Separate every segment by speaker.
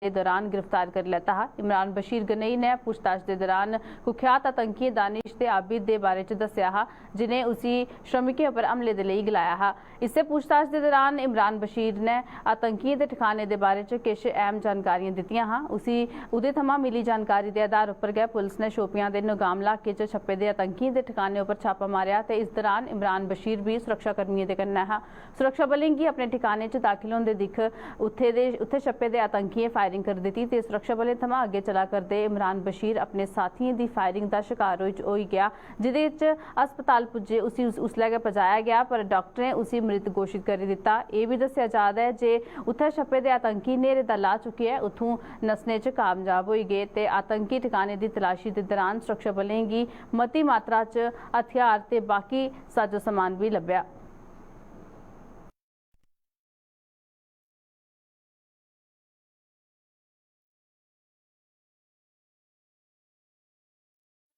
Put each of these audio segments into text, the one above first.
Speaker 1: के दौरान गिरफ्तार कर लिया था। इमरान बशीर गनई ने पूछताछ के दौरान कुख्यात आतंकी दानिश ते आबिद के बारे च दस्सिया जिन्हें उसी श्रमिकों पर हमले के लिए गलाया है। इससे पूछताछ के दौरान इमरान बशीर ने आतंकियों के ठिकाने के बारे च किश अहम जानकारियां दित्तियां हां। उसी उहदे थमां मिली जानकारी के आधार पर गै पुलिस ने शोपियां के नगाम इलाके च छप्पे दे आतंकियों के ठिकाने पर छापा मारिया ते इस दौरान इमरान बशीर भी सुरक्षा कर्मियों के कन्नै हा। सुरक्षा बलें गी अपने ठिकाने च दाखिल होंदे दिख उत्थे छप्पे दे आतंकियों फायरिंग कर दी ते सुरक्षा बलें थमां अगे चला करदे इमरान बशीर अपने साथियों की फायरिंग का शिकार होई गया, जिहदे च अस्पताल पुज्जे उसी उसलै गै पजाया गया पर डॉक्टरें उसी मृत घोषित कर दिता। यह भी दस्सिया जा रहा है जे उत्थे छप्पे दे आतंकी नेरे दा ला चुके हैं, उत्थों नसने च कामयाब होई गए ते आतंकी ठिकाने की तलाशी के दौरान सुरक्षा बलें गी मती मात्रा च हथियार ते बाकी साजो समान भी लभ्या।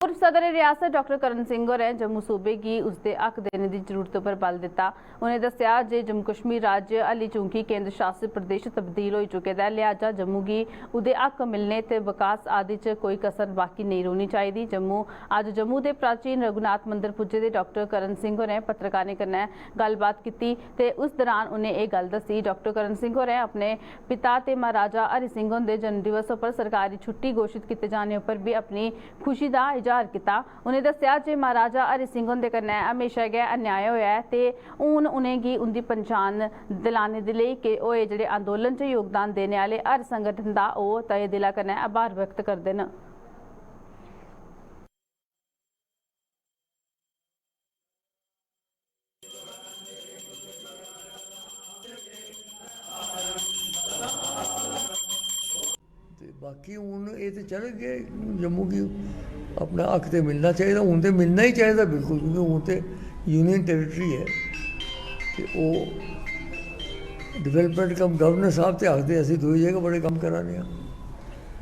Speaker 1: पूर्व सदर रियासत डॉक्टर करण सिंह होरें जम्मू सूबे की उसके हक देने की जरूरत पर बल दिता। उन्हें दस्सिया जे जम्मू कश्मीर राज्य हाली चूंकि केंद्र शासित प्रदेश तब्दील हो चुके दा, लिहाजा जम्मू की उहदे हक मिलने ते विकास आदि च कोई कसर बाकी नहीं रौहनी चाहिए। अज जम्मू के प्राचीन रघुनाथ मंदिर पुज्जे दे डॉक्टर करण सिंह होरें पत्रकारें कन्नै गलबात की ते उस दौरान उन्हें यह गल दसी। डॉक्टर करण सिंह होरें अपने पिता ते महाराजा हरि सिंह हुंदे जन्म दिवस पर सरकारी छुट्टी घोषित किए जाने पर भी अपनी खुशी का किया। उन्हें दस्सिया जे महाराजा हरि सिंह हुंदे कन्नै हमेशा गै अन्याय होया है ते हुण उनेंगी उनकी पहचान दिलाने दे लई कि ओह जेहड़े अंदोलन च योगदान देने वाले हर संगठन का ओह तहे दिला कन्नै आभार व्यक्त करदे न।
Speaker 2: बाकी हूँ ये तो चल गए जम्मू की अपना हक तो मिलना चाहिए, हूँ तो मिलना ही चाहिए बिल्कुल, क्योंकि हूँ तो यूनियन टेरिटरी है तो वो डिवेलपमेंट कम गवर्नर साहब तो आखते असं दो जगह बड़े कम करा रहे हैं।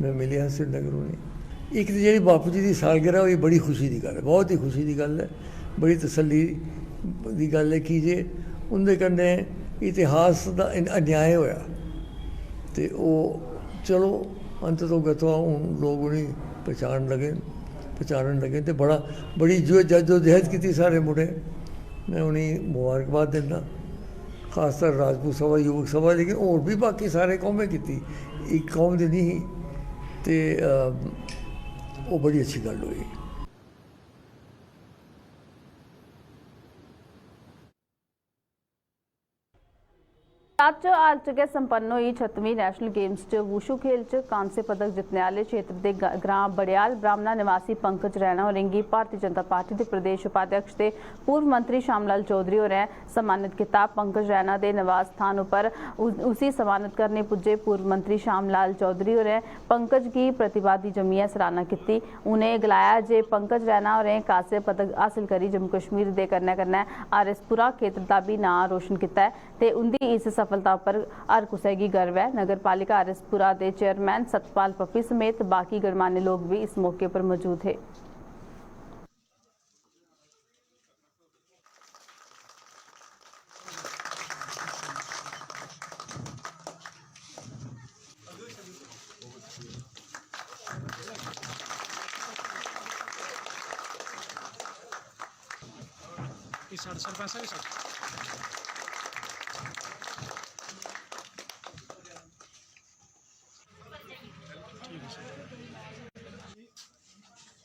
Speaker 2: मैं मिले श्रीनगर उन्हें एक तो जी बापू जी की सालगिरह हुई, बड़ी खुशी की गल है, बहुत ही खुशी की गल है, बड़ी तसल्ली की गल है कि जे उनके कन्नै इतिहास का अन्याय होया तो वो चलो अंत तो गतवा हूँ लोग उन्हें पहचानन लगे तो बड़ी जद्दोजहद की सारे मुड़े। मैं उन्हें मुबारकबाद देना, खासकर राजपूत सभा युवक सभा, लेकिन होर भी बाकी सारे कौमें की एक कौम की नहीं तो वो बड़ी अच्छी गल हुई।
Speaker 1: हाल च संपन्न हुई 36वीं नैशनल गेम्स च वुशु खेल च कांस्य पदक जितने वाले क्षेत्र के ग्रां बड़ियाल ब्राह्मणा निवासी पंकज रैना होरेंगी भारतीय जनता पार्टी के प्रदेश उपाध्यक्ष ते पूर्व मंत्री श्यामलाल चौधरी होरें सम्मानित किया। पंकज रैना के निवास स्थान पर उसी सम्मानित करने पुजे पूर्व मंत्री श्यामलाल चौधरी होरें पंकज की प्रतिभा की जमिया सराहना की। उन्हें गलाया जे पंकज रैना होरें कांस्य पदक हासिल करी जम्मू कश्मीर के कन्नै कन्नै आरएसपुरा खेत्र का भी नां रोशन किया ते उनकी इस सफलता पर हर कुसै गी गर्व है। नगर पालिका आरएसपुरा के चेयरमैन सतपाल पप्पी समेत बाकी गणमान्य लोग भी इस मौके पर मौजूद थे।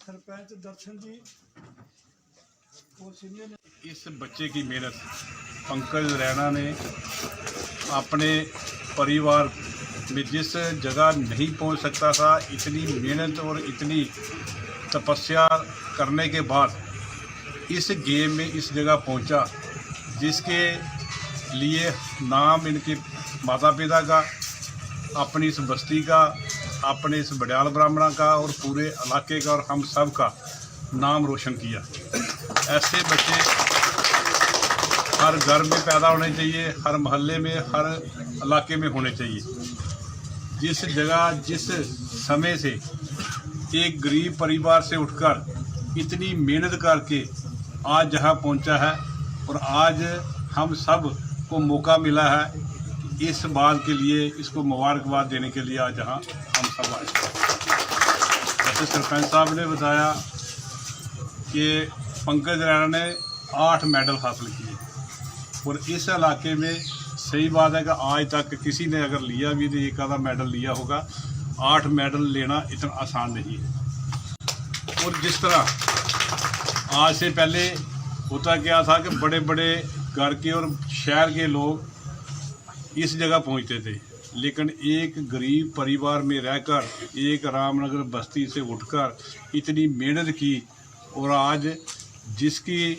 Speaker 3: सरपंच दर्शन जी और सीनियर ने
Speaker 4: इस बच्चे की मेहनत पंकज रैना ने अपने परिवार में जिस जगह नहीं पहुंच सकता था, इतनी मेहनत और इतनी तपस्या करने के बाद इस गेम में इस जगह पहुंचा, जिसके लिए नाम इनके माता पिता का, अपनी इस बस्ती का, अपने इस बड़ियाल ब्राह्मणा का और पूरे इलाके का और हम सब का नाम रोशन किया। ऐसे बच्चे हर घर में पैदा होने चाहिए, हर मोहल्ले में, हर इलाके में होने चाहिए। जिस जगह जिस समय से एक गरीब परिवार से उठकर इतनी मेहनत करके आज जहां पहुंचा है और आज हम सब को मौका मिला है इस बात के लिए इसको मुबारकबाद देने के लिए आज यहाँ हम सब आए। जैसे सरपंच साहब ने बताया कि पंकज रैना ने 8 मेडल हासिल किए और इस इलाके में सही बात है कि आज तक किसी ने अगर लिया भी तो एक आधा मेडल लिया होगा। 8 मेडल लेना इतना आसान नहीं है। और जिस तरह आज से पहले होता क्या था कि बड़े बड़े घर के और शहर के लोग इस जगह पहुंचते थे, लेकिन एक गरीब परिवार में रहकर एक रामनगर बस्ती से उठकर इतनी मेहनत की और आज जिसकी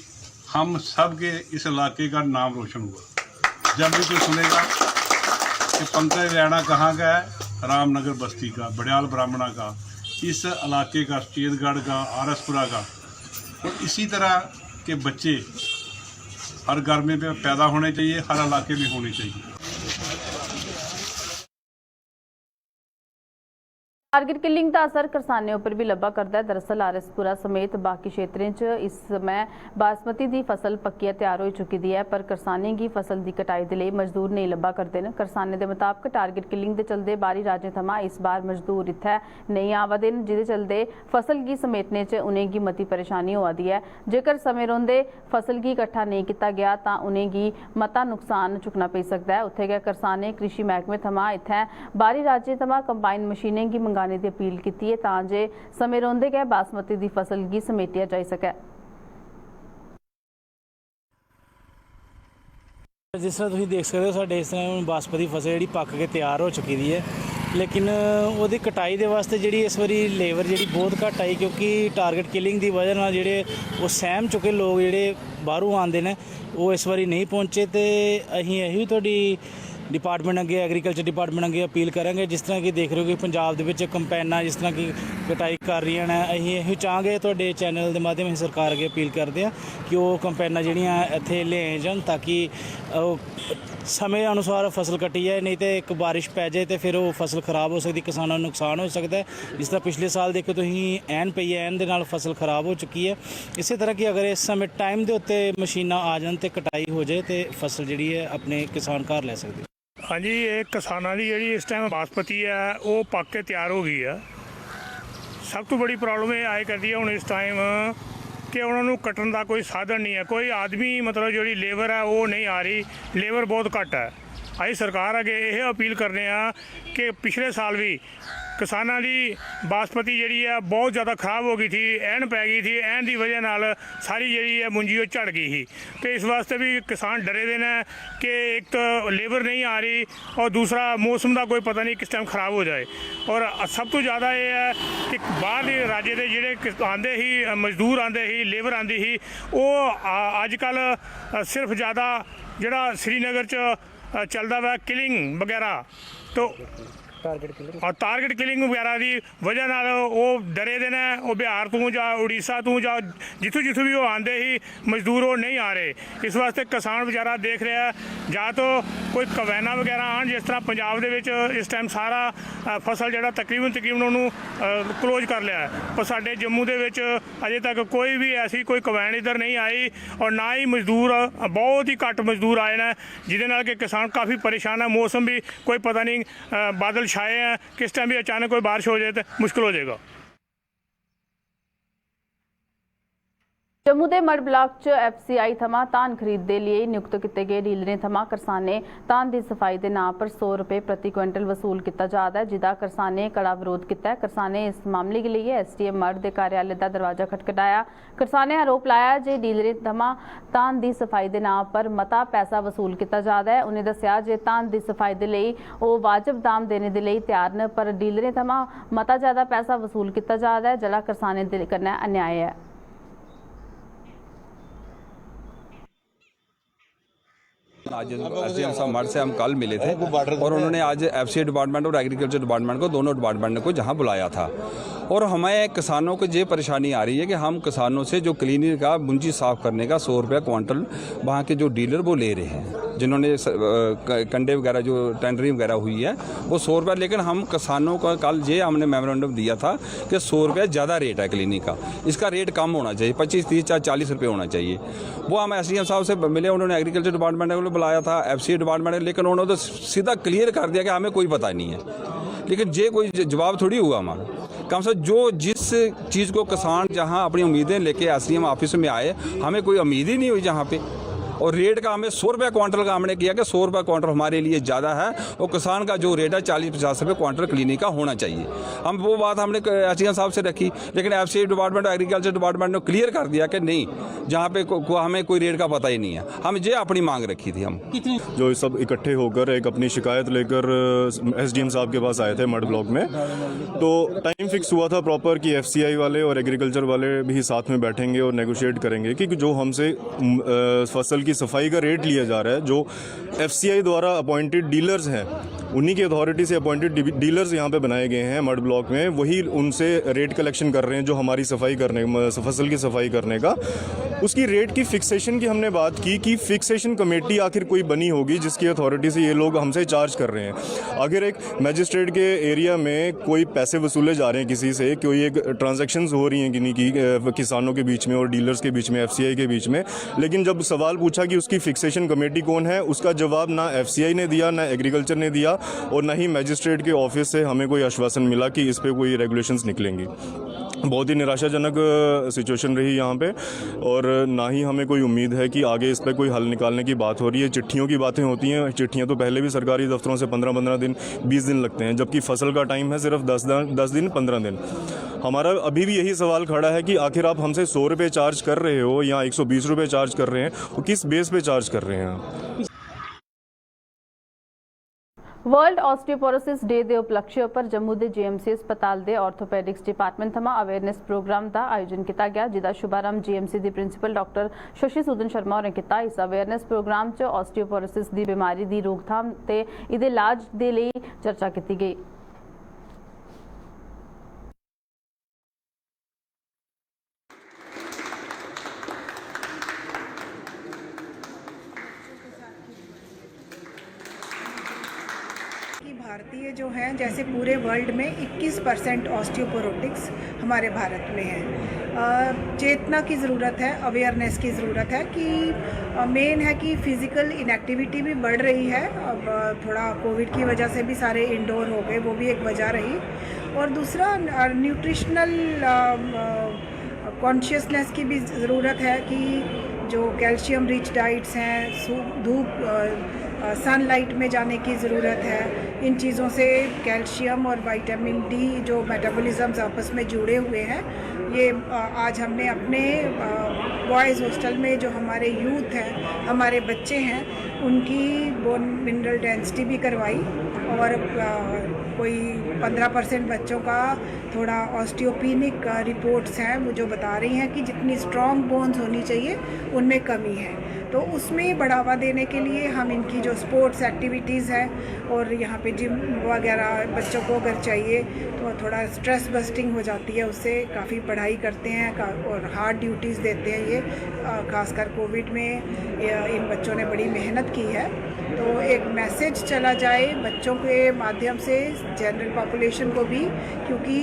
Speaker 4: हम सब के इस इलाके का नाम रोशन हुआ। जब भी कोई सुनेगा कि पंकज रैना कहाँ का है, रामनगर बस्ती का, बड़ियाल ब्राह्मणा का, इस इलाके का, चेतगढ़ का, आरसपुरा का। और इसी तरह के बच्चे हर घर में पैदा होने चाहिए, हर इलाके में होने चाहिए।
Speaker 1: टारगेट किलिंग का असर किसानों पर भी लब्भा करता है। दरअसल आरएसपुरा समेत बाकी क्षेत्रों च इस समय बासमती की फसल पक्की तैयार हो चुकी है, पर किसानी की फसल की कटाई के लिए मजदूर नहीं लब्भा करते हैं। किसानों के मुताबिक टारगेट किलिंग के चलते बाहरी राज्यों थमां इस बार मजदूर इत्थे नहीं आवदे, जिसके चलते फसल की समेटने च उन्हें की मती परेशानी हो दी है। जेकर समय रोंदे फसल की इकट्ठा नहीं किया गया तो उन्हें की मता नुकसान चुकना पै सकता है। उत्थे गए किसाने कृषि महकमे थमां इत्थे बाहरी राज्यों थमां कंबाइन मशीनें की मंगाने की अपील की है तां जे समय रोंदे गए बासमती की फसल की समेटिया जा सके।
Speaker 5: जिस तरह तुसीं देख सकते हो साडे इस तरह बासमती फसल जी पक के तैयार हो चुकी है, लेकिन वो कटाई के वास्ते जी इस बारी लेबर जी बहुत घट आई, क्योंकि टारगेट किलिंग की वजह नाल जिहड़े वो सहम चुके लोग जिहड़े बाहरों आते हैं वो इस बारी नहीं पहुँचे। तो असीं यही तुहाडी डिपार्टमेंट अगे एग्रीकल्चर डिपार्टमेंट अगे अपील करेंगे। जिस तरह की देख रहे हो कि पंजाब के कंपैना जिस तरह की कटाई कर रही हैं, असीं यही चाहांगे तुहाडे चैनल के माध्यम से सरकार अगे अपील करते हैं कि वो कंपैना जिहड़ियां इत्थे लिआईਆਂ जान ताकि समय अनुसार फसल कट्टी जाए, नहीं तो एक बारिश पै जाए तो फिर वो फसल खराब हो सकती, किसानों को नुकसान हो सकता है। जिस तरह पिछले साल देखो तुसीं ऐन पई है, ऐन दे नाल फसल खराब हो चुकी है। इसी तरह की अगर इस समय टाइम के उत्ते मशीनां आ जान तो कटाई हो जाए तो फसल जिहड़ी है अपने किसान घर लै सकदे।
Speaker 3: हाँ जी, ये किसानों की जी इस टाइम बासमती है वो पक के तैयार हो गई है। सब तो बड़ी प्रॉब्लम ये आए करती है हूँ इस टाइम कि उन्होंने कट्टन का कोई साधन नहीं है, कोई आदमी मतलब जी लेबर है वो नहीं आ रही, लेबर बहुत घट है। अभी सरकार अगे यह अपील करने कि पिछले साल भी किसानों की बासमती जी है बहुत ज़्यादा खराब हो गई थी, ऐन पै गई थी, ऐन की वजह नाल सारी जी है मुंजी झड़ गई थी। तो इस वास्ते भी किसान डरे दे ने कि एक तो लेबर नहीं आ रही और दूसरा मौसम का कोई पता नहीं किस टाइम खराब हो जाए। और सब तो ज़्यादा ये है कि बाहर के राज्य के जोड़े आते ही मजदूर आते ही लेबर आती ही वो अजकल सिर्फ ज़्यादा जोड़ा श्रीनगर च चलता वा किलिंग वगैरह तो टारगेट किलिंग वगैरह की वजह नाल वो डरे दे ने, वो बिहार तो या उड़ीसा तो या जिथों जिथों भी वो आते ही मजदूर वो नहीं आ रहे। इस वास्ते किसान बेचारा देख रहा है या तो कोई कवैना वगैरह आन, जिस तरह पंजाब दे विच इस टाइम सारा फसल जो तकरीबन उन्होंने क्लोज कर लिया है, पर साडे जम्मू दे विच अजे तक कोई भी ऐसी कोई कवैन इधर नहीं आई और ना ही मजदूर, बहुत ही घट मजदूर आए हैं, जिहदे नाल कि किसान काफ़ी परेशान है। मौसम भी कोई पता नहीं, बादल छाए हैं, किस टाइम भी अचानक कोई बारिश हो जाए तो मुश्किल हो जाएगा।
Speaker 1: जम्मू के मड़ ब्लॉक च FCI थमां धान खरीद के लिए नियुक्त किए गए डीलरें थमां किसाने धान की सफाई के नाम पर 100 रुपये प्रति क्विंटल वसूल किया जा रहा है, जिसका किसाने कड़ा विरोध किया। किसाने इस मामले के लिए SDM मड़ के कार्यालय का दरवाजा खटखटाया। किसाने आरोप लाया जे डीलरें थमां धान की सफाई के नाम पर मता पैसा वसूल किया जा रहा है। उन्हें दस्सिया जे धान की सफाई के लिए वो वाजिब दाम देने के लिए तैयार न, पर डीलरें थमां मता ज़्यादा पैसा वसूल किया जा रहा है, जिहड़ा किसाने दे कन्नै अन्याय है।
Speaker 6: आज SDM साहब मठ से हम कल मिले थे और उन्होंने आज FCI डिपार्टमेंट और एग्रीकल्चर डिपार्टमेंट को, दोनों डिपार्टमेंट को जहां बुलाया था और हमें किसानों को ये परेशानी आ रही है कि हम किसानों से जो क्लीनिक का मुंजी साफ़ करने का 100 रुपया क्वांटल वहाँ के जो डीलर वो ले रहे हैं, जिन्होंने कंडे वगैरह जो टेंडरिंग वगैरह हुई है वो 100 रुपया, लेकिन हम किसानों का कल ये हमने मेमोरेंडम दिया था कि 100 रुपया ज़्यादा रेट है क्लिनिक का, इसका रेट कम होना चाहिए, 25, 30 या 40 रुपये होना चाहिए। वो हम SDM साहब से मिले, उन्होंने एग्रीकल्चर डिपार्टमेंट को बुलाया था, FCA डिपार्टमेंट, लेकिन उन्होंने तो सीधा क्लियर कर दिया कि हमें कोई पता नहीं है। लेकिन ये कोई जवाब थोड़ी हुआ हमारा। कम से कम जो जिस चीज़ को किसान जहाँ अपनी उम्मीदें लेके SDM ऑफिस में आए, हमें कोई उम्मीद ही नहीं हुई जहाँ पे, और रेट का हमें 100 रुपये क्वांटल का हमने किया कि 100 रुपये क्वांटल हमारे लिए ज़्यादा है, और किसान का जो रेट है 40-50 रुपये क्वांटल क्लिनिक का होना चाहिए। हम वो बात हमने SDM साहब से रखी, लेकिन FCA डिपार्टमेंट, एग्रीकल्चर डिपार्टमेंट ने क्लियर कर दिया कि नहीं, जहाँ पे हमें कोई रेट का पता ही नहीं है। हम ये अपनी मांग रखी थी। हम
Speaker 7: जो सब इकट्ठे होकर एक अपनी शिकायत लेकर SDM साहब के पास आए थे मड ब्लॉक में, तो टाइम फिक्स हुआ था प्रॉपर कि FCI वाले और एग्रीकल्चर वाले भी साथ में बैठेंगे और नेगोशिएट करेंगे कि जो हमसे फसल की सफाई का रेट लिया जा रहा है, जो FCI द्वारा अपॉइंटेड डीलर्स हैं, उन्हीं की अथॉरिटी से अपॉइंटेड डीलर्स यहाँ पे बनाए गए हैं मड ब्लॉक में, वही उनसे रेट कलेक्शन कर रहे हैं जो हमारी सफाई करने, फसल की सफाई करने का। उसकी रेट की फिक्सेशन की हमने बात की कि फिक्सेशन कमेटी आखिर कोई बनी होगी जिसकी अथॉरिटी से ये लोग हमसे चार्ज कर रहे हैं। अगर एक मैजिस्ट्रेट के एरिया में कोई पैसे वसूले जा रहे हैं किसी से, कोई एक ट्रांजैक्शंस हो रही हैं किन्हीं की किसानों के बीच में और डीलर्स के बीच में, FCI के बीच में, लेकिन जब सवाल पूछा कि उसकी फिक्सेशन कमेटी कौन है, उसका जवाब ना FCI ने दिया, ना एग्रीकल्चर ने दिया, और ना ही मैजिस्ट्रेट के ऑफिस से हमें कोई आश्वासन मिला कि इस पर कोई रेगुलेशंस निकलेंगी। बहुत ही निराशाजनक सिचुएशन रही यहाँ पे, और ना ही हमें कोई उम्मीद है कि आगे इस पर कोई हल निकालने की बात हो रही है। चिट्ठियों की बातें होती हैं, चिट्ठियाँ तो पहले भी सरकारी दफ्तरों से 15-15 दिन, 20 दिन लगते हैं, जबकि फसल का टाइम है सिर्फ 10 दिन, 15 दिन। हमारा अभी भी यही सवाल खड़ा है कि आखिर आप हमसे 100 रुपये चार्ज कर रहे हो या 120 रुपये चार्ज कर रहे हैं, वो किस बेस पे चार्ज कर रहे हैं।
Speaker 1: वर्ल्ड ऑस्टियोपोरोसिस डे ਦੇ ਉਪਲਕਸ਼ ਉੱਪਰ ਜੰਮੂ ਦੇ GMC ਹਸਪਤਾਲ ਦੇ ਆਰਥੋਪੈਡਿਕਸ ਡਿਪਾਰਟਮੈਂਟ ਥਮਾਂ ਅਵੇਅਰਨੈਸ ਪ੍ਰੋਗਰਾਮ ਦਾ ਆਯੋਜਨ ਕੀਤਾ ਗਿਆ, ਜਿਹਦਾ ਸ਼ੁਭਾਰੰਭ GMC ਦੀ ਪ੍ਰਿੰਸੀਪਲ ਡਾਕਟਰ ਸ਼ਸ਼ੀ ਸੂਦਨ ਸ਼ਰਮਾ ਹੋਰਾਂ ਕੀਤਾ। ਇਸ ਅਵੇਅਰਨੈਸ ਪ੍ਰੋਗਰਾਮ 'ਚ ਆਸਟੀਓਪੋਰੋਸਿਸ ਦੀ ਬਿਮਾਰੀ ਦੀ ਰੋਕਥਾਮ ਤੇ ਇਹਦੇ ਇਲਾਜ ਦੇ ਲਈ ਚਰਚਾ ਕੀਤੀ ਗਈ।
Speaker 8: भारतीय जो हैं, जैसे पूरे वर्ल्ड में 21% ऑस्टियोपोरोटिक्स हमारे भारत में है। चेतना की ज़रूरत है, अवेयरनेस की ज़रूरत है कि मेन है कि फ़िज़िकल इनएक्टिविटी भी बढ़ रही है। अब थोड़ा कोविड की वजह से भी सारे इंडोर हो गए, वो भी एक वजह रही। और दूसरा न्यूट्रिशनल कॉन्शियसनेस की भी ज़रूरत है कि जो कैल्शियम रिच डाइट्स हैं, धूप सनलाइट में जाने की ज़रूरत है। इन चीज़ों से कैल्शियम और विटामिन डी जो मेटाबॉलिज्म्स आपस में जुड़े हुए हैं, ये आज हमने अपने बॉयज़ हॉस्टल में जो हमारे यूथ हैं, हमारे बच्चे हैं, उनकी बोन मिनरल डेंसिटी भी करवाई, और कोई 15% बच्चों का थोड़ा ऑस्टियोपेनिक रिपोर्ट्स हैं वो जो बता रही हैं कि जितनी स्ट्रॉन्ग बोन्स होनी चाहिए उनमें कमी है। तो उसमें बढ़ावा देने के लिए हम इनकी जो स्पोर्ट्स एक्टिविटीज़ हैं, और यहाँ पे जिम वगैरह बच्चों को अगर चाहिए तो थोड़ा स्ट्रेस बस्टिंग हो जाती है, उससे काफ़ी पढ़ाई करते हैं और हार्ड ड्यूटीज़ देते हैं। ये खासकर कोविड में इन बच्चों ने बड़ी मेहनत की है। तो एक मैसेज चला जाए बच्चों के माध्यम से जनरल पॉपुलेशन को भी, क्योंकि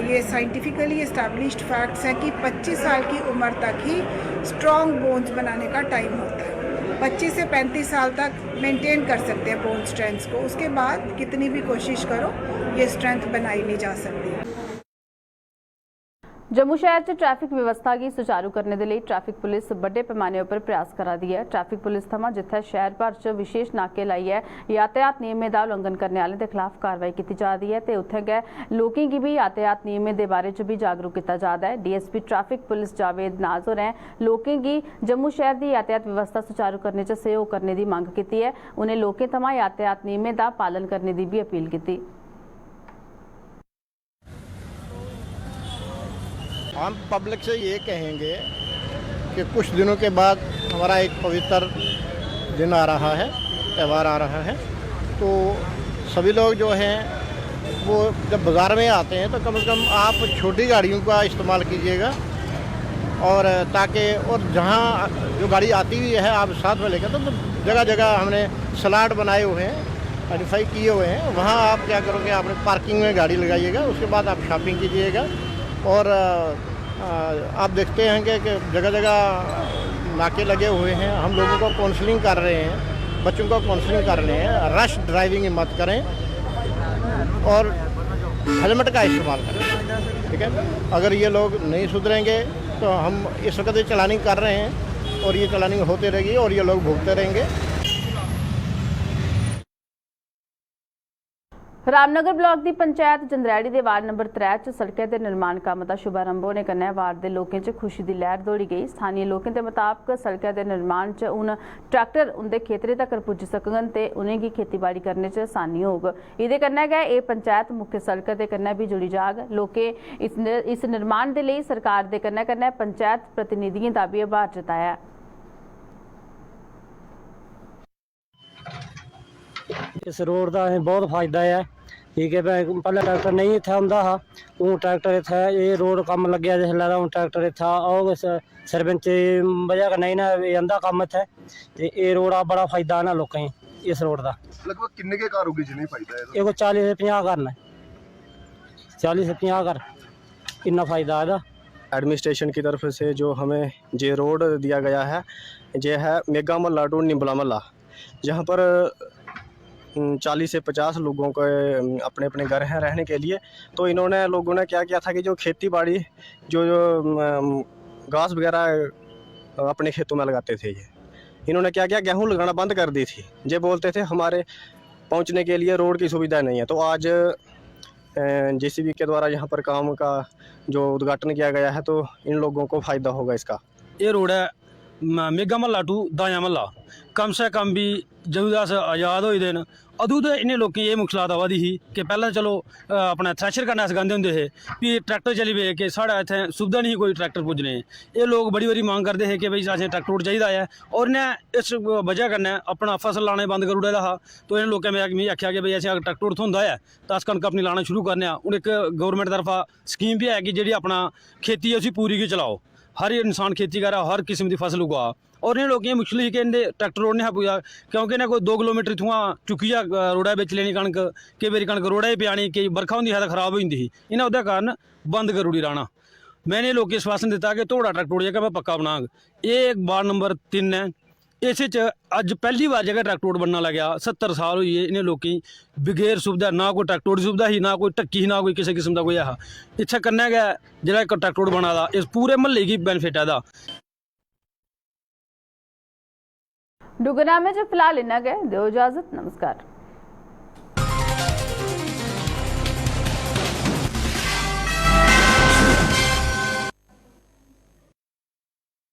Speaker 8: ये साइंटिफिकली इस्टेब्लिश्ड फैक्ट्स हैं कि 25 साल की उम्र तक ही स्ट्रॉन्ग बोन्स बनाने का टाइम होता है। 25 से 35 साल तक मेंटेन कर सकते हैं बोन स्ट्रेंथ को, उसके बाद कितनी भी कोशिश करो ये स्ट्रेंथ बनाई नहीं जा सकती।
Speaker 1: जम्मू शहर च ट्रैफिक व्यवस्था की सुचारू करने के लिए ट्रैफिक पुलिस बड़े पैमाने पर प्रयास करा दी है। ट्रैफिक पुलिस थमां जिथे शहर भर च विशेष नाके लाइए यातायात नियमें का उल्लंघन करने वाले के खिलाफ कार्रवाई की जा रही है, तो उत्थे गए लोगों की भी यातायात नियमें के बारे भी जागरूक किया जा रहा है। DSP ट्रैफिक पुलिस जावेद नाज होरें लोगों की जम्मू शहर की यातायात व्यवस्था सुचारू करने च सहयोग करने की मांग की है। उन्हें लोगों थमां यातायात नियमें का पालन करने की भी अपील की।
Speaker 9: हम पब्लिक से ये कहेंगे कि कुछ दिनों के बाद हमारा एक पवित्र दिन आ रहा है, त्यौहार आ रहा है, तो सभी लोग जो हैं वो जब बाज़ार में आते हैं तो कम से कम आप छोटी गाड़ियों का इस्तेमाल कीजिएगा, और ताकि और जहाँ जो गाड़ी आती हुई है आप साथ में लेकर, तो जगह जगह हमने स्लॉट बनाए हुए हैं, आइडेंटिफाई किए हुए हैं, वहाँ आप क्या करोगे, आपने पार्किंग में गाड़ी लगाइएगा, उसके बाद आप शॉपिंग कीजिएगा। और आप देखते हैं कि जगह जगह नाके लगे हुए हैं, हम लोगों को काउंसलिंग कर रहे हैं, बच्चों को काउंसलिंग कर रहे हैं, रश ड्राइविंग मत करें और हेलमेट का इस्तेमाल करें, ठीक है। अगर ये लोग नहीं सुधरेंगे तो हम इस वक्त ये चलानिंग कर रहे हैं और ये चलानिंग होती रहेगी और ये लोग भुगते रहेंगे।
Speaker 1: रामनगर ब्लॉक की पंचायत जंदरैड़ी के वार्ड नंबर 3 च सड़कें के निर्माण काम का शुभारंभ होने कन्नै वार्ड के लोगों च खुशी की लहर दौड़ी गई। स्थानीय लोगों के मुताबिक सड़कें के निर्माण च हुण ट्रैक्टर उनके खेतरे तक पुज्ज सकगन ते उनेंगी खेतीबाड़ी करने च आसानी होग। इहदे कन्नै गै एह पंचायत मुख्य सड़क के कन्नै भी जुड़ी जाग। लोकें इस निर्माण के लिए सरकार के कन्नै कन्नै पंचायत प्रतिनिधियों का भी आभार जताया।
Speaker 10: इस रोड का बहुत फायदा है, ठीक है। पहले ट्रैक्टर नहीं इतना होंगे हा, हूँ ट्रैक्टर इतना ये रोड कम लग्या जिसलै हूँ ट्रैक्टर इतना और सरपंच वजह कन्नै ही आंदा कम इत्थै ते ये रोड का बड़ा फायदा है ना लोकें इस रोड का।
Speaker 11: लगभग किन्ने के घर होगी जिन्हें फायदा है?
Speaker 10: ये कोई 40 से 50 घर ने, 40 से 50 घर, इतना फायदा है।
Speaker 7: एडमिनिस्ट्रेशन की तरफ से जो हमें ये रोड दिया गया है, ये है मेगा महल्ला टू निम्बला महल्ला, जहाँ पर 40 से 50 लोगों के अपने अपने घर हैं रहने के लिए। तो इन्होंने लोगों ने क्या किया था कि जो खेती बाड़ी जो घास वगैरह अपने खेतों में लगाते थे, ये इन्होंने क्या किया, गेहूं लगाना बंद कर दी थी। ये बोलते थे हमारे पहुंचने के लिए रोड की सुविधा नहीं है। तो आज जेसीबी के द्वारा यहाँ पर काम का जो उद्घाटन किया गया है, तो इन लोगों को फ़ायदा होगा इसका।
Speaker 5: ये रोड है मेगा महल्ला टू दाया महल्ला, कम से कम भी जदों अस आज़ाद होए दे न अदूं तो इन्हें लोगों की ये मुश्किलात आवा दी ही कि पहले चलो अपना थ्रैशर करने अस गांदे होंदे हे, भी ट्रैक्टर चली पे कि साढ़े इत्थें सुविधा नहीं कोई ट्रैक्टर पुज्जने। ये लोग बड़ी बारी मांग करते हैं कि भाई असें ट्रैक्टर चाहिए है, और इन्हें इस वजह कन्नै अपना फसल लाने बंद करी ओड़े दा हा। तो इन्हें लोगों मिगी आख्या कि भाई असें अगर ट्रैक्टर थ्होंदा है तो अस कनक अपनी लाना शुरू करने। हूँ एक गौरमेंट तरफा स्कीम भी है कि जी अपना खेती है उसी पूरी की चलाओ, हर इंसान खेती करा, हर किस्म की फसल उगा। और इन्हें लोगों की मुश्किल ही कि इन्हें ट्रैक्टर रोड नहीं पुजा, क्योंकि इन्हें कोई 2 किलोमीटर इत्थुआं चुक्किया रोड़ा बिच लेनी कनक, कई बारी कनक रोड़ा ही पियानी, कई बरखा होंदी है तो खराब हो जाती ही, इन्हें उहदे कारण बंद करी ओड़ी राणा। मैंने लोगों आश्वासन दिता कि तोड़ा ट्रैक्टर रोड जेह्का मैं पक्का बनांग। ये वार्ड नंबर 3 है, इस अज पहली बार जगह ट्रैक्टर रोड बनना लग्या। 70 साल होई गे इन्हें लोगों बगैर सुविधा, ना कोई ट्रैक्टर रोड सुविधा ही, ना कोई ढक्की ही, ना कोई किसी किस्म का कोई है। इत्थै कन्नै गै जेह्ड़ा इक ट्रैक्टर रोड बना दा, इस पूरे म्हल्ले की बेनीफिट है।
Speaker 1: डुगना में फिलहाल इन्ना गै, दो इजाजत, नमस्कार।